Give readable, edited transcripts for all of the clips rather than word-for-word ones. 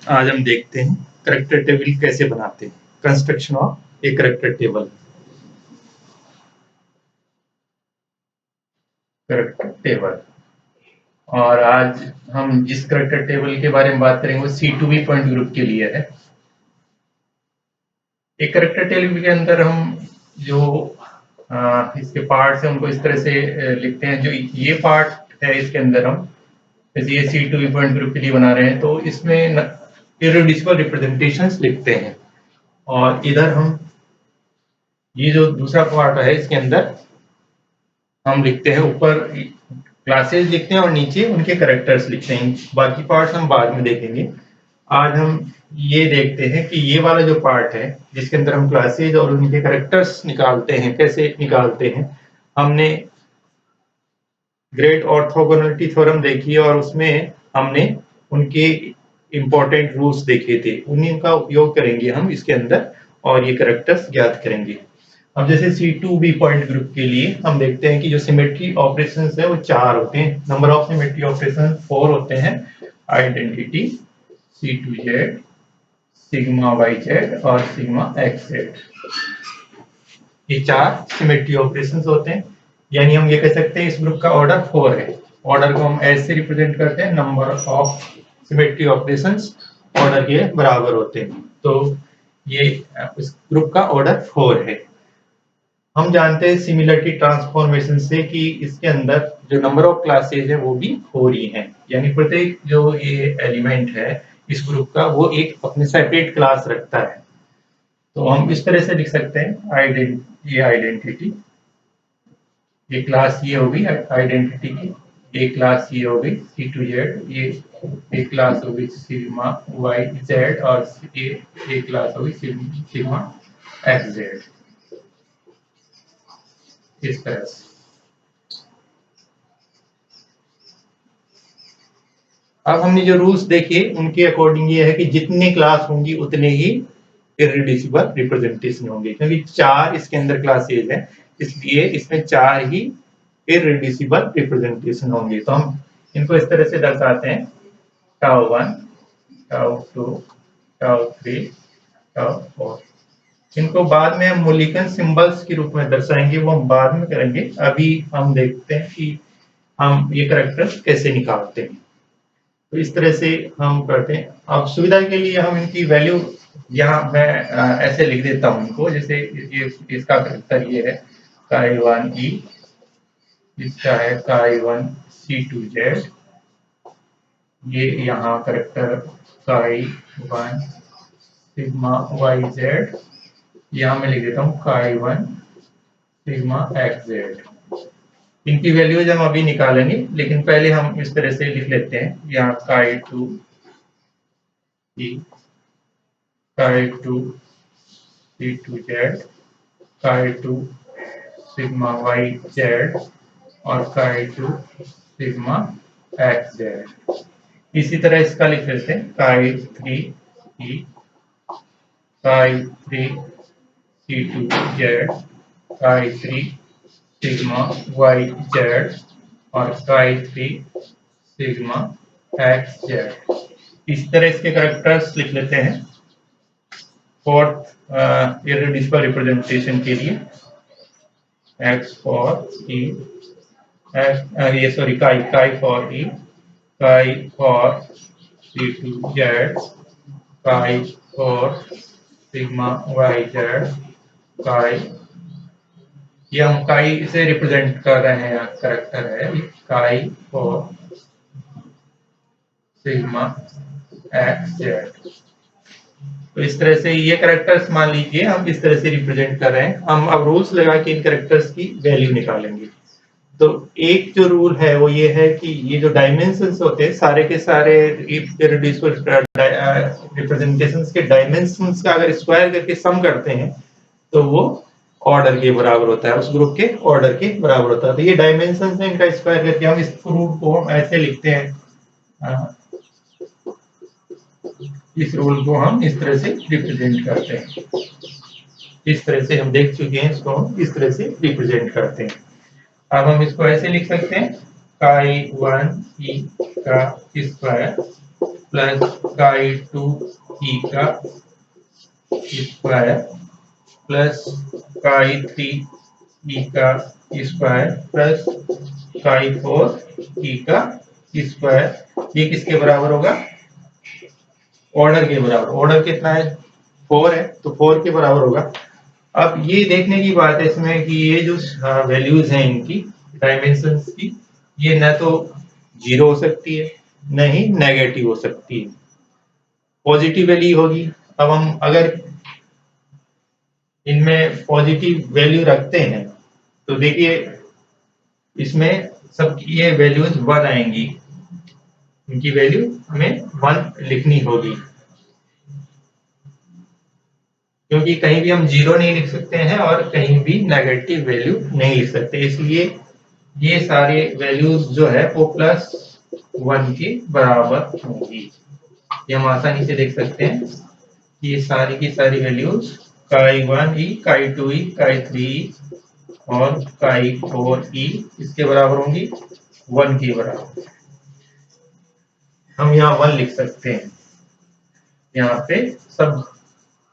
आज हम देखते हैं करैक्टर टेबल कैसे बनाते हैं। Construction of A character table. Character table. और आज हम जिस करैक्टर टेबल के बारे में बात करेंगे वो C2B पॉइंट ग्रुप के लिए है। एक करैक्टर टेबल के अंदर हम जो इसके पार्ट्स हैं उनको इस तरह से लिखते हैं। जो ये पार्ट है इसके अंदर हम जैसे ये C2B पॉइंट ग्रुप के लिए बना रहे हैं तो इसमें इररेड्यूसिबल रिप्रेजेंटेशंस लिखते हैं। और इधर हम ये जो दूसरा पार्ट है इसके अंदर हम लिखते हैं, ऊपर क्लासेस लिखते हैं और नीचे उनके कैरेक्टर्स लिखते हैं। बाकी पार्ट्स हम बाद में देखेंगे। आज हम ये देखते हैं कि ये वाला जो पार्ट है जिसके अंदर हम क्लासेस और उनके कैरेक्टर्स निकालते हैं, कैसे निकालते हैं। हमने ग्रेट ऑर्थोगोनलिटी थ्योरम देखी है और उसमें हमने उनके इंपॉर्टेंट रूल्स देखे थे, उन्हीं का उपयोग करेंगे हम इसके अंदर और ये कैरेक्टर्स ज्ञात करेंगे। अब जैसे C2B पॉइंट ग्रुप के लिए हम देखते हैं कि जो सिमेट्री ऑपरेशंस है वो 4 होते हैं। नंबर ऑफ सिमेट्री ऑपरेशंस 4 होते हैं। आइडेंटिटी, C2Z, सिग्मा YZ और सिग्मा XZ, ये 4 सिमेट्री ऑपरेशंस होते हैं। यानी हम ये कह सकते हैं इस ग्रुप का ऑर्डर 4 है। ऑर्डर को हम ऐसे रिप्रेजेंट करते हैं, number of symmetry operations order के बराबर होते हैं। तो ये इस ग्रुप का ऑर्डर 4 है। हम जानते हैं सिमिलरिटी ट्रांसफॉर्मेशन से कि इसके अंदर जो नंबर ऑफ क्लासेज है वो भी 4 ही है। यानी प्रत्येक जो ये एलिमेंट है इस ग्रुप का वो एक अपने सेपरेट क्लास रखता है। तो हम इस तरह से लिख सकते हैं ये आइडेंटिटी, ये क्लास ये होगी आइडेंटिटी की, ये क्लास ये होगी C2Z, ये क्लास होगी सिग्मा YZ और ये क्लास होगी सिग्मा XZ। इस तरह से अब हमने जो रूल्स देखे उनके अकॉर्डिंग ये है कि जितने क्लास होंगी उतने ही इररिड्यूसिबल रिप्रेजेंटेशन होंगे, क्योंकि 4 इसके अंदर क्लासेज हैं, इसलिए इसमें 4 ही इररिड्यूसिबल रिप्रेजेंटेशन होंगे। तो हम इनको इस तरह से दर्शाते हैं, τ1, τ2, τ3, τ4। इनको बाद में हम मूल्यांकन सिंबल्स के रूप में दर्शाएंगे, वो हम बाद में करेंगे। अभी हम देखते हैं कि हम ये कैरेक्टर्स कैसे निकालते हैं। तो इस तरह से हम करते हैं। अब सुविधा के लिए हम इनकी वैल्यू यहाँ मैं ऐसे लिख देता हूँ इनको, जैसे ये इसका कैरेक्टर ये है chi1e, इसका है chi1 C2Z, ये यहाँ कैरेक्टर chi1 सिग्मा YZ, यहाँ मैं लिख देता हूँ chi1 सिग्मा XZ। इनकी वैल्यूज हम अभी निकालेंगे, लेकिन पहले हम इस तरह से लिख लेते हैं। यहाँ chi2 chi2 C2Z, chi2 sigma YZ और chi2 सिग्मा XZ। इसी तरह इसका लिख लेते हैं chi3 chi3 C2Z, chi3 sigma YZ और chi3 सिग्मा XZ। इस तरह इसके कैरेक्टर्स लिख लेते हैं फोर्थ इररेड्यूसिबल रिप्रेजेंटेशन के लिए। X for E, ये sorry chi for E, chi for C2Z, chi for sigma YZ, chi, ये हम chi से रिप्रेजेंट कर रहे हैं, कैरेक्टर है chi for सिग्मा XZ। तो इस तरह से ये कैरेक्टर्स मान लीजिए हम इस तरह से रिप्रेजेंट कर रहे हैं। हम अब रूल्स लगा के इन कैरेक्टर्स की वैल्यू निकालेंगे। तो एक जो रूल है वो ये है कि ये जो डायमेंशंस होते हैं सारे के सारे इररेड्यूसिबल रिप्रेजेंटेशंस के डायमेंशंस का अगर स्क्वायर करके सम करते हैं तो वो ऑर्डर के बराबर होता है, उस ग्रुप के ऑर्डर के बराबर होता है। तो ये डायमेंशंस हैं, इनका स्क्वायर करके हम इस रूल को हम ऐसे लिखते हैं। इस रूल को हम इस तरह से रिप्रेजेंट करते हैं। इस तरह से हम देख चुके हैं, इसको हम इस तरह से रिप्रेजेंट करते हैं। अब हम इसको ऐसे लिख सकते हैं chi1e का स्क्वायर प्लस chi2 ई का स्क्वायर प्लस chi3 ई का स्क्वायर प्लस chi4 ई का स्क्वायर, ये किसके बराबर होगा? ऑर्डर के बराबर। ऑर्डर कितना है? 4 है, तो 4 के बराबर होगा। अब ये देखने की बात है इसमें कि ये जो वैल्यूज हैं इनकी डायमेंशंस की, ये न तो जीरो हो सकती है न ही नेगेटिव हो सकती है, पॉजिटिव वैल्यू होगी। अब हम अगर इनमें पॉजिटिव वैल्यू रखते हैं तो देखिए इसमें सब ये वैल्यूज 1 आएंगी, इनकी वैल्यू हमें 1 लिखनी होगी, क्योंकि कहीं भी हम जीरो नहीं लिख सकते हैं और कहीं भी नेगेटिव वैल्यू नहीं लिख सकते, इसलिए ये सारे वैल्यूज जो है वो +1 के बराबर होंगी। ये हम आसानी से देख सकते हैं कि ये सारी की सारी वैल्यूज chi1 ई, chi2 ई, chi3 ई और chi4 ई इसके बराबर होंगी 1 के बराबर। हम यहाँ 1 लिख सकते हैं, यहाँ पे सब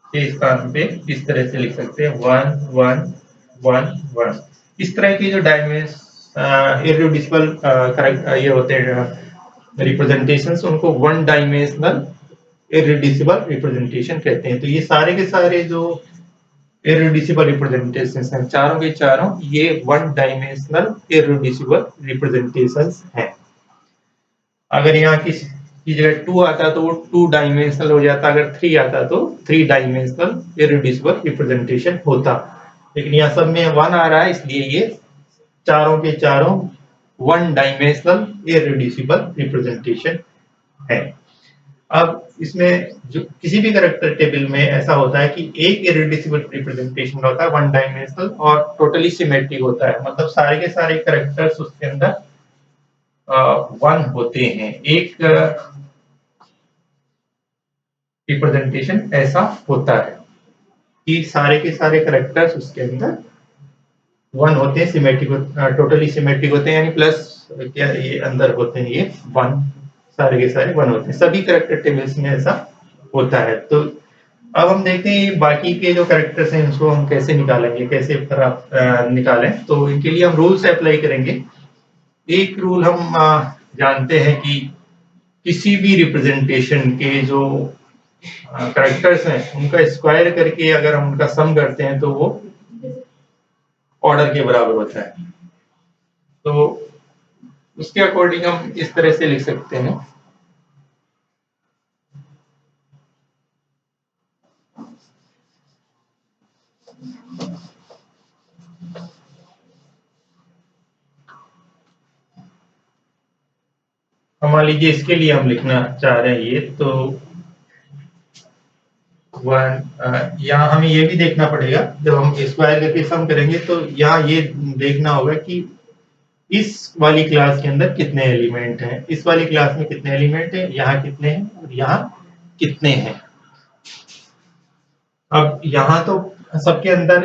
के स्थान पे इस तरह से लिख सकते हैं 1 1 1 1। इस तरह की जो इररिड्यूसिबल करेक्ट ये होते हैं रिप्रेजेंटेशंस, उनको वन डायमेंशनल इररिड्यूसिबल रिप्रेजेंटेशन कहते हैं। तो ये सारे के सारे जो इररिड्यूसिबल रिप्रेजेंटेशंस हैं, चारों के चारों ये वन डायमेंशनल इररिड्यूसिबल रिप्रेजेंटेशंस हैं। अगर यहाँ की जगह 2 आता तो वो 2 डायमेंशनल हो जाता, अगर 3 आता तो 3 डायमेंशनल इररिड्यूसिबल रिप्रेजेंटेशन होता, लेकिन यहाँ सब में 1 आ रहा है, इसलिए ये चारों के चारों वन डायमेंशनल इररिड्यूसिबल रिप्रेजेंटेशन है। अब इसमें जो किसी भी कैरेक्टर टेबल में ऐसा होता है कि एक इररिड्यूसिबल रिप्रेजेंटेशन होता है वन डायमेंशनल और टोटली सिमेट्रिक होता है, मतलब सारे के सारे कैरेक्टर्स उसके अंदर 1 होते हैं। एक रिप्रेजेंटेशन ऐसा होता है कि सारे के सारे कैरेक्टर्स उसके अंदर 1 होते हैं, सिमेट्रिक टोटली सिमेट्रिक होते हैं, यानी प्लस क्या ये अंदर होते हैं, ये 1 सारे के सारे 1 होते हैं। सभी कैरेक्टर टेबल्स में ऐसा होता है। तो अब हम देखते हैं बाकी के जो कैरेक्टर्स हैं उसको हम कैसे निकालेंगे, कैसे निकालें। तो इनके लिए हम रूल्स अप्लाई करेंगे। एक रूल हम जानते हैं कि किसी भी रिप्रेजेंटेशन के जो कैरेक्टर्स हैं उनका स्क्वायर करके अगर हम उनका सम करते हैं तो वो ऑर्डर के बराबर होता है। तो उसके अकॉर्डिंग हम इस तरह से लिख सकते हैं, मान लीजिए इसके लिए हम लिखना चाह रहे हैं ये, तो 1 यहाँ हमें ये भी देखना पड़ेगा, जब हम स्क्वायर करके सम करेंगे तो यहाँ ये देखना होगा कि इस वाली क्लास के अंदर कितने एलिमेंट हैं, इस वाली क्लास में कितने एलिमेंट हैं, यहाँ कितने हैं और यहाँ कितने हैं। अब यहाँ तो सबके अंदर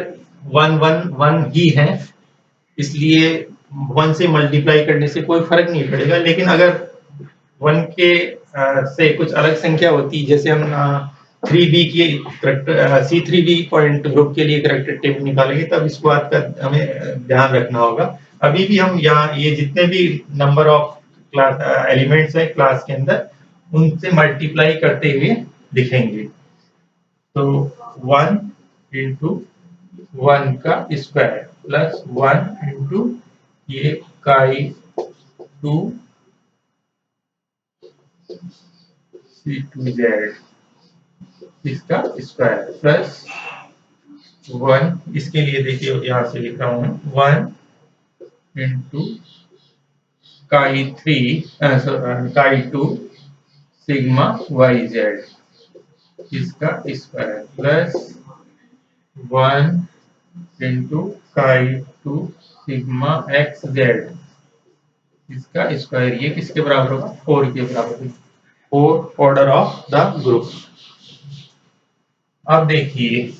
1 1 1 ही है, इसलिए 1 से मल्टीप्लाई करने से कोई फर्क नहीं पड़ेगा। लेकिन अगर 1 के से कुछ अलग संख्या होती, जैसे हम 3b की C3b पॉइंट ग्रुप के लिए कैरेक्टर टेबल निकालेंगे, तब इस बात का हमें ध्यान रखना होगा। अभी भी हम यहाँ ये जितने भी नंबर ऑफ क्लास एलिमेंट्स हैं क्लास के अंदर, उनसे मल्टीप्लाई करते हुए लिखेंगे। तो 1 इंटू 1 का स्क्वायर प्लस 1 इंटू ये chi2 C2z इसका स्क्वायर प्लस 1, इसके लिए देखिए यहाँ से लिख रहा हूँ 1 इंटू chi2 सिग्मा yz इसका square plus 1 into chi2 sigma xz इसका स्क्वायर, ये किसके बराबर होगा? 4 के बराबर होगा, 4 ऑर्डर ऑफ द ग्रुप। अब देखिए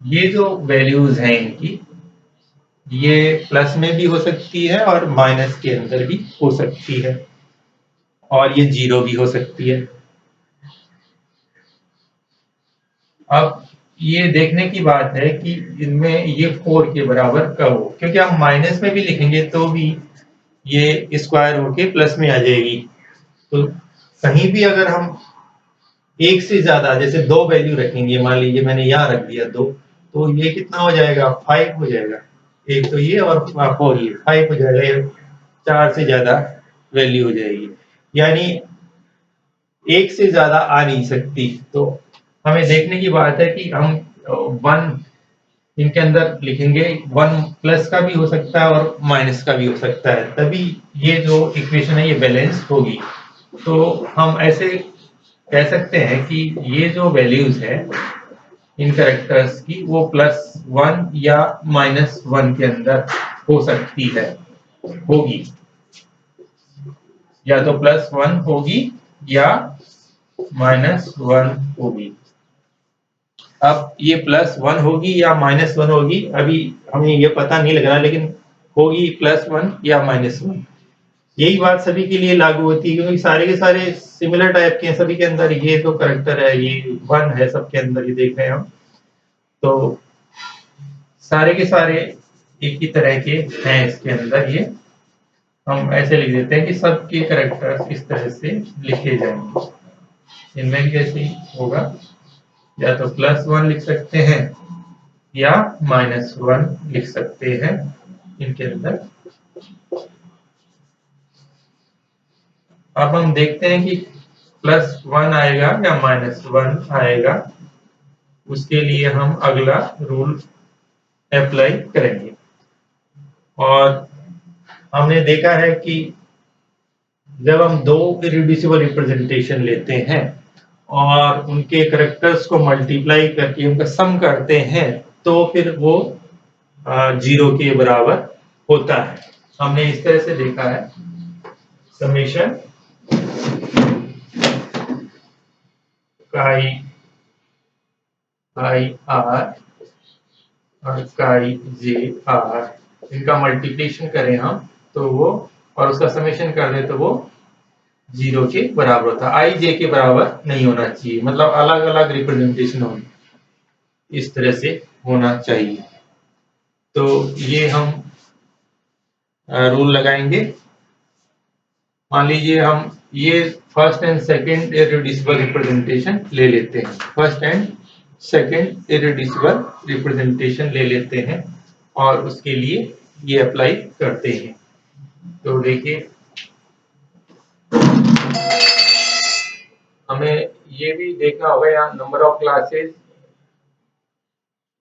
ये जो वैल्यूज हैं इनकी, ये प्लस में भी हो सकती है और माइनस के अंदर भी हो सकती है। और ये 0 भी हो सकती है। अब ये देखने की बात है कि इनमें ये 4 के बराबर कब हो, क्योंकि हम माइनस में भी लिखेंगे तो भी ये स्क्वायर होके प्लस में आ जाएगी। तो कहीं भी अगर हम एक से ज्यादा जैसे 2 वैल्यू रखेंगे, मान लीजिए मैंने यहाँ रख दिया 2, तो ये कितना हो जाएगा, 5 हो जाएगा। एक तो ये और 4 ये 5 हो जाएगा, ये 4 से ज्यादा वैल्यू हो जाएगी, यानी एक से ज्यादा आ नहीं सकती। तो हमें देखने की बात है कि हम 1 इनके अंदर लिखेंगे, 1 प्लस का भी हो सकता है और माइनस का भी हो सकता है, तभी ये जो इक्वेशन है ये बैलेंस होगी। तो हम ऐसे कह सकते हैं कि ये जो वैल्यूज है इन कैरेक्टर्स की वो +1 या -1 के अंदर हो सकती है, होगी, या तो +1 होगी या -1 होगी। अब ये +1 होगी या -1 होगी, अभी हमें ये पता नहीं लग रहा, लेकिन होगी +1 या -1। यही बात सभी के लिए लागू होती है, क्योंकि सारे के सारे सिमिलर टाइप के हैं, सभी के अंदर ये तो करेक्टर है, ये 1 है सबके अंदर, ये देख रहे हैं हम। तो सारे के सारे एक ही तरह के हैं इसके अंदर। ये हम ऐसे लिख देते हैं कि सबके करेक्टर्स इस तरह से लिखे जाएंगे। इनमें भी ऐसे ही होगा, या तो +1 लिख सकते हैं या -1 लिख सकते हैं इनके अंदर। अब हम देखते हैं कि +1 आएगा या -1 आएगा, उसके लिए हम अगला रूल अप्लाई करेंगे। और हमने देखा है कि जब हम दो इरेड्यूसिबल रिप्रेजेंटेशन लेते हैं और उनके कैरेक्टर्स को मल्टीप्लाई करके उनका सम करते हैं, तो फिर वो 0 के बराबर होता है। हमने इस तरह से देखा है, समेशन काई आई आर और काई जे आर, इनका मल्टीप्लिकेशन करें हम तो वो, और उसका समेशन कर दे तो वो 0 के बराबर होता है। आई जे के बराबर नहीं होना चाहिए, मतलब अलग अलग रिप्रेजेंटेशन होगी, इस तरह से होना चाहिए। तो ये हम रूल लगाएंगे। मान लीजिए हम ये first and second irreducible representation ले लेते हैं, first and second irreducible representation ले लेते हैं और उसके लिए ये अप्लाई करते हैं। तो देखिए, हमें ये भी देखना होगा यहाँ नंबर ऑफ क्लासेस,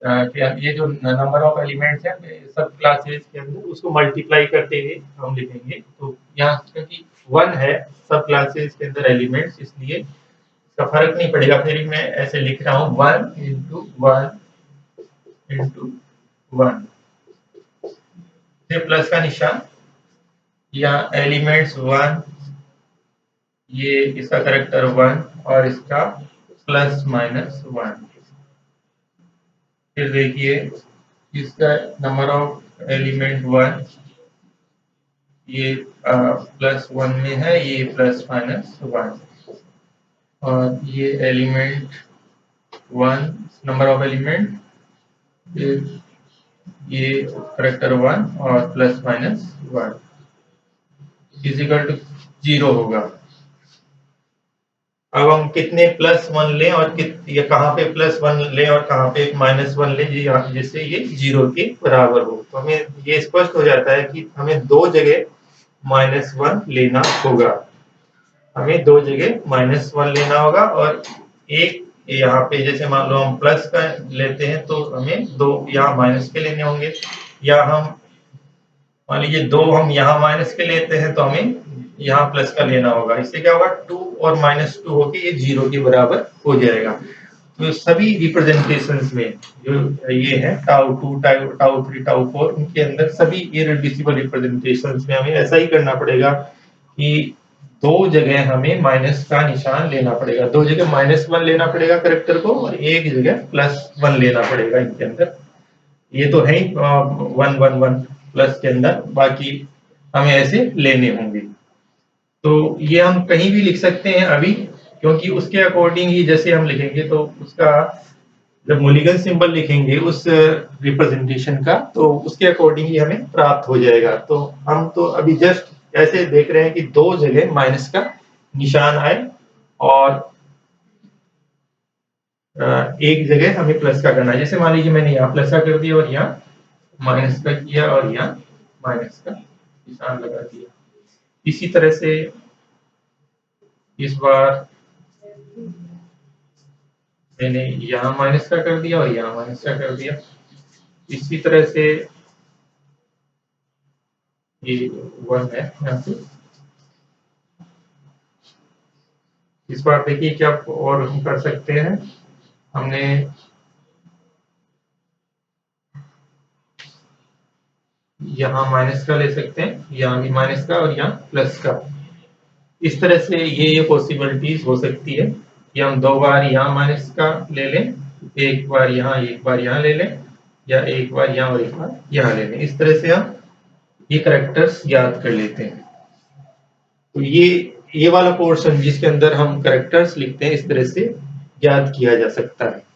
ये जो नंबर ऑफ एलिमेंट्स है सब क्लासेस के अंदर, उसको मल्टीप्लाई करते हुए हम लिखेंगे। तो यहाँ क्योंकि 1 है सब क्लासेस के अंदर एलिमेंट्स, इसलिए इसका फर्क नहीं पड़ेगा, फिर मैं ऐसे लिख रहा हूँ 1 × 1 × 1, फिर प्लस का निशान, या एलिमेंट्स 1, ये इसका करेक्टर 1 और इसका +-1। फिर देखिए इसका नंबर ऑफ एलिमेंट 1, ये +1 में है, ये +-1, और ये एलिमेंट 1 नंबर ऑफ एलिमेंट, ये करेक्टर 1 और +-1 इजिकल टू 0 होगा। अब हम कितने +1 लें और ये कहाँ पे +1 लें और कहाँ पे -1 लें जिससे ये 0 के बराबर हो। तो हमें ये स्पष्ट हो जाता है कि हमें दो जगह -1 लेना होगा, हमें दो जगह -1 लेना होगा, और एक यहाँ पे जैसे मान लो हम प्लस का लेते हैं तो हमें दो यहाँ माइनस के लेने होंगे, या हम मान लीजिए 2 हम यहाँ माइनस के लेते हैं तो हमें यहाँ प्लस का लेना होगा। इससे क्या होगा, 2 और -2 होके ये 0 के बराबर हो जाएगा। तो सभी रिप्रेजेंटेशंस में जो ये है τ2 τ3 τ4, उनके अंदर सभी इरेड्यूसिबल रिप्रेजेंटेशंस में हमें ऐसा ही करना पड़ेगा कि दो जगह हमें माइनस का निशान लेना पड़ेगा, दो जगह -1 लेना पड़ेगा करेक्टर को, और एक जगह +1 लेना पड़ेगा इनके अंदर। ये तो है ही 1 1 1 प्लस के अंदर, बाकी हमें ऐसे लेने होंगे। तो ये हम कहीं भी लिख सकते हैं अभी, क्योंकि उसके अकॉर्डिंग ही जैसे हम लिखेंगे तो उसका जब मूलिगन सिंबल लिखेंगे उस रिप्रेजेंटेशन का, तो उसके अकॉर्डिंग ही हमें प्राप्त हो जाएगा। तो हम तो अभी जस्ट ऐसे देख रहे हैं कि दो जगह माइनस का निशान आए और एक जगह हमें प्लस का करना है। जैसे मान लीजिए मैंने यहाँ प्लस का कर दिया और यहाँ माइनस का किया और यहाँ माइनस का निशान लगा दिया। इसी तरह से इस बार मैंने यहाँ माइनस का कर दिया और यहाँ माइनस का कर दिया। इसी तरह से ये 1 है यहाँ पे। इस बार देखिए क्या और हम कर सकते हैं। हमने यहाँ माइनस का ले सकते हैं, यहाँ भी माइनस का और यहाँ प्लस का। इस तरह से ये पॉसिबिलिटीज हो सकती है कि हम दो बार यहाँ माइनस का ले लें, एक बार यहाँ ले लें, या एक बार यहाँ और एक बार यहाँ ले लें। इस तरह से हम ये करेक्टर्स याद कर लेते हैं। तो ये वाला पोर्शन जिसके अंदर हम करेक्टर्स लिखते हैं, इस तरह से याद किया जा सकता है।